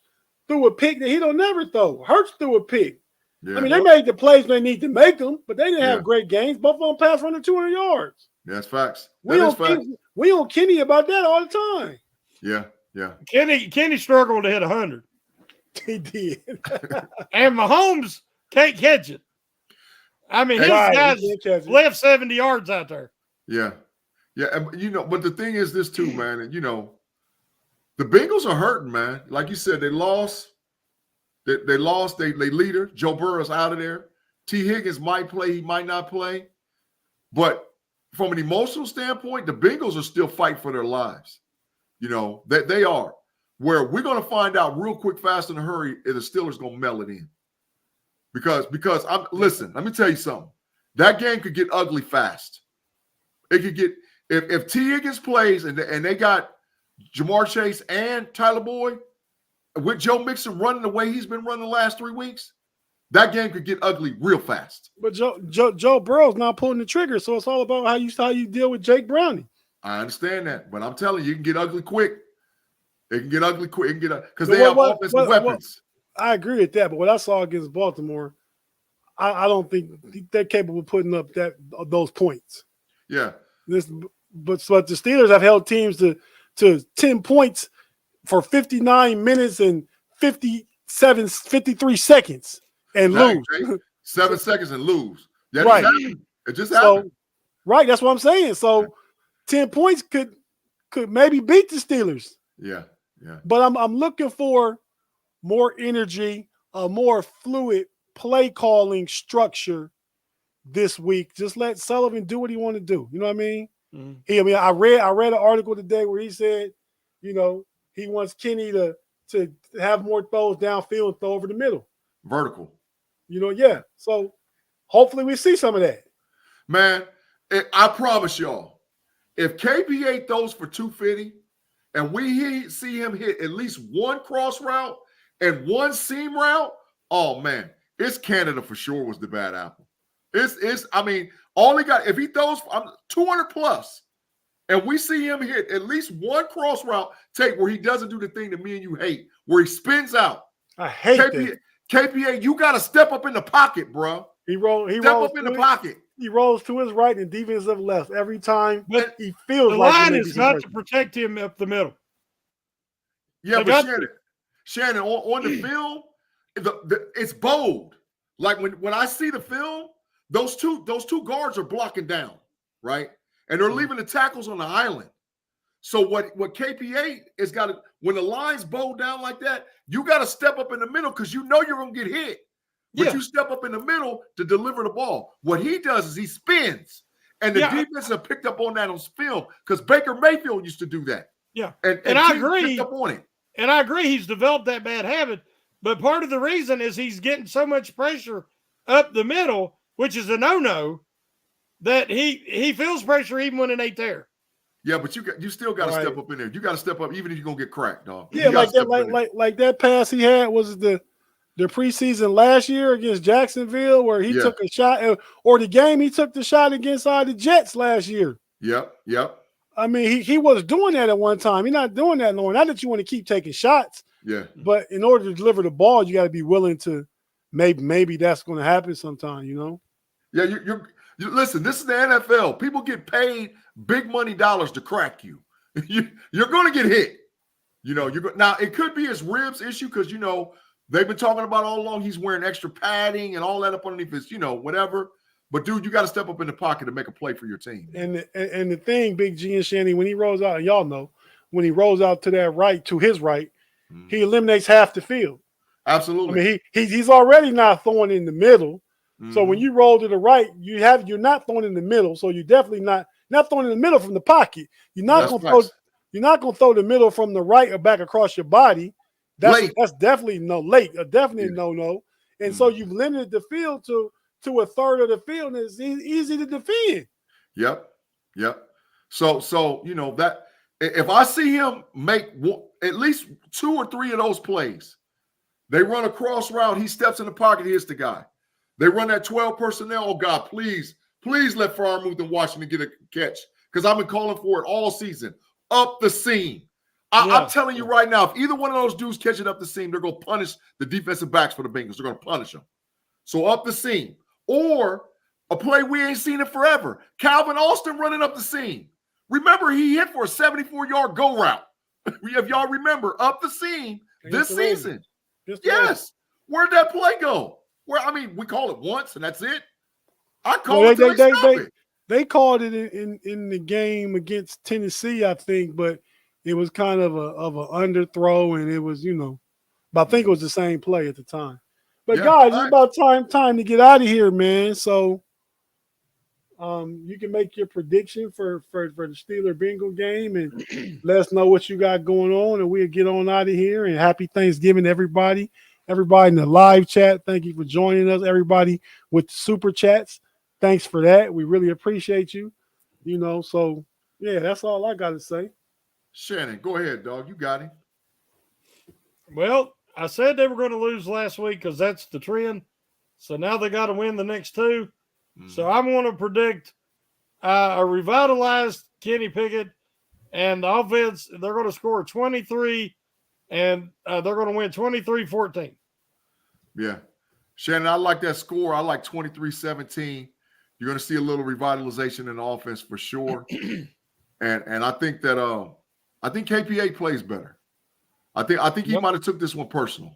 threw a pick that he don't never throw. Hurts threw a pick. Yeah. I mean, they made the plays they need to make them, but they didn't have great games. Both of them passed for 200 yards. Yeah, that's facts. We on Kenny about that all the time. Yeah. Kenny struggled to hit 100. He did. And Mahomes can't catch it. I mean, his guys left 70 yards out there. Yeah. And, but the thing is this too, man. And, the Bengals are hurting, man. Like you said, they lost. They lost their leader. Joe Burrow's out of there. T. Higgins might play. He might not play. But from an emotional standpoint, the Bengals are still fighting for their lives. That they are. Where we're going to find out real quick, fast, in a hurry, if the Steelers going to mail it in. Because listen, let me tell you something. That game could get ugly fast. It could get if T. Higgins plays and they got Jamar Chase and Tyler Boyd with Joe Mixon running the way he's been running the last 3 weeks, that game could get ugly real fast. But Joe Burrow's not pulling the trigger, so it's all about how you deal with Jake Browning. I understand that, but I'm telling you, it can get ugly quick. It can get ugly quick. It can get because they have offensive weapons. I agree with that, but what I saw against Baltimore, I don't think they're capable of putting up those points. Yeah. But the Steelers have held teams to 10 points for 59 minutes and 53 seconds and lose. 7 seconds and lose. That right. It just happened. Right. That's what I'm saying. So 10 points could maybe beat the Steelers. Yeah. But I'm looking for more energy, a more fluid play calling structure this week. Just let Sullivan do what he want to do. You know what I mean? Mm-hmm. I read an article today where he said, he wants Kenny to have more throws downfield and throw over the middle. Vertical. Yeah. So hopefully we see some of that. Man, I promise y'all, if KPA throws for 250 and we see him hit at least one cross route and one seam route, oh man, it's Canada for sure was the bad apple. All he got, if he throws 200 plus and we see him hit at least one cross route, Tate, where he doesn't do the thing that me and you hate, where he spins out. I hate that. KPA, you got to step up in the pocket, bro. He rolls up in the pocket. He rolls to his right and defensive left every time. But he feels the like line is not to protect him up the middle. Yeah, but Shannon, on the film, it's bold. Like when I see the film, those two guards are blocking down, right? And they're leaving the tackles on the island. So what KPA is got to, when the line's bowed down like that, you got to step up in the middle because you know you're going to get hit. But you step up in the middle to deliver the ball. What he does is he spins. And the defense have picked up on that on film because Baker Mayfield used to do that. Yeah. And I agree. Picked up on it. And I agree he's developed that bad habit. But part of the reason is he's getting so much pressure up the middle, which is a no-no, that he feels pressure even when it ain't there. Yeah, but you still got to step up in there. You got to step up even if you're going to get cracked, dog. Yeah, like that pass he had was the preseason last year against Jacksonville where he took a shot, or the game he took the shot against the Jets last year. Yep. I mean, he was doing that at one time. He's not doing that no more. Not that you want to keep taking shots. Yeah. But in order to deliver the ball, you got to be willing to maybe that's going to happen sometime, you know? Yeah, you listen, this is the NFL. People get paid big money dollars to crack you. You're going to get hit. You know, now it could be his ribs issue because, they've been talking about all along he's wearing extra padding and all that up underneath his, whatever. But, dude, you got to step up in the pocket to make a play for your team. And the thing, Big G and Shannon, when he rolls out, and y'all know, when he rolls out to that right, to his right, he eliminates half the field. Absolutely. I mean, he's already not throwing in the middle. So when you roll to the right, you're not throwing in the middle. So you're definitely not throwing in the middle from the pocket. You're not going to throw the middle from the right or back across your body. That's definitely definitely no. And so you've limited the field to a third of the field, and it's easy to defend. Yep. So that if I see him make at least 2 or 3 of those plays, they run a cross route, he steps in the pocket, he hits the guy. They run that 12 personnel. Oh, God, please let Freiermuth and Washington get a catch because I've been calling for it all season. Up the seam. I'm telling you right now, if either one of those dudes catch it up the seam, they're going to punish the defensive backs for the Bengals. They're going to punish them. So up the seam. Or a play we ain't seen it forever. Calvin Austin running up the seam. Remember, he hit for a 74-yard go route. If y'all remember, up the seam this season. Yes. Where'd that play go? We call it once and that's it. I call it till they stop it. They called it in the game against Tennessee, I think, but it was kind of an underthrow, and it was, but I think it was the same play at the time. But guys, it's about time to get out of here, man. So you can make your prediction for the Steeler-Bengal game and let us know what you got going on, and we'll get on out of here. And happy Thanksgiving to everybody. Everybody in the live chat, thank you for joining us. Everybody with the super chats, thanks for that. We really appreciate you. So, yeah, that's all I got to say. Shannon, go ahead, dog. You got him. Well, I said they were going to lose last week because that's the trend. So now they got to win the next 2. So I'm going to predict a revitalized Kenny Pickett and the offense. They're going to score 23, and they're going to win 23-14. Yeah. Shannon, I like that score. I like 23-17. You're going to see a little revitalization in the offense for sure. And I think that I think KPA plays better. I think he might have took this one personal.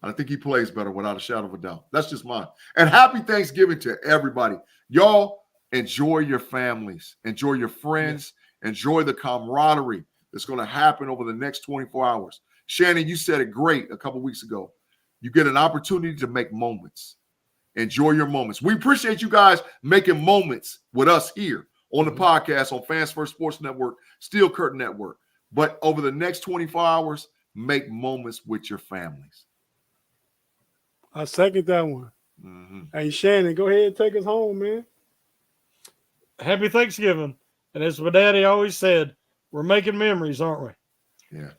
I think he plays better without a shadow of a doubt. That's just mine. And happy Thanksgiving to everybody. Y'all enjoy your families, enjoy your friends, enjoy the camaraderie that's going to happen over the next 24 hours. Shannon, you said it great a couple weeks ago. You get an opportunity to make moments. Enjoy your moments. We appreciate you guys making moments with us here on the podcast on Fans First Sports Network, Steel Curtain Network. But over the next 24 hours, make moments with your families. I second that one. Hey, Shannon, go ahead and take us home, man. Happy Thanksgiving. And as my daddy always said, we're making memories, aren't we? Yeah.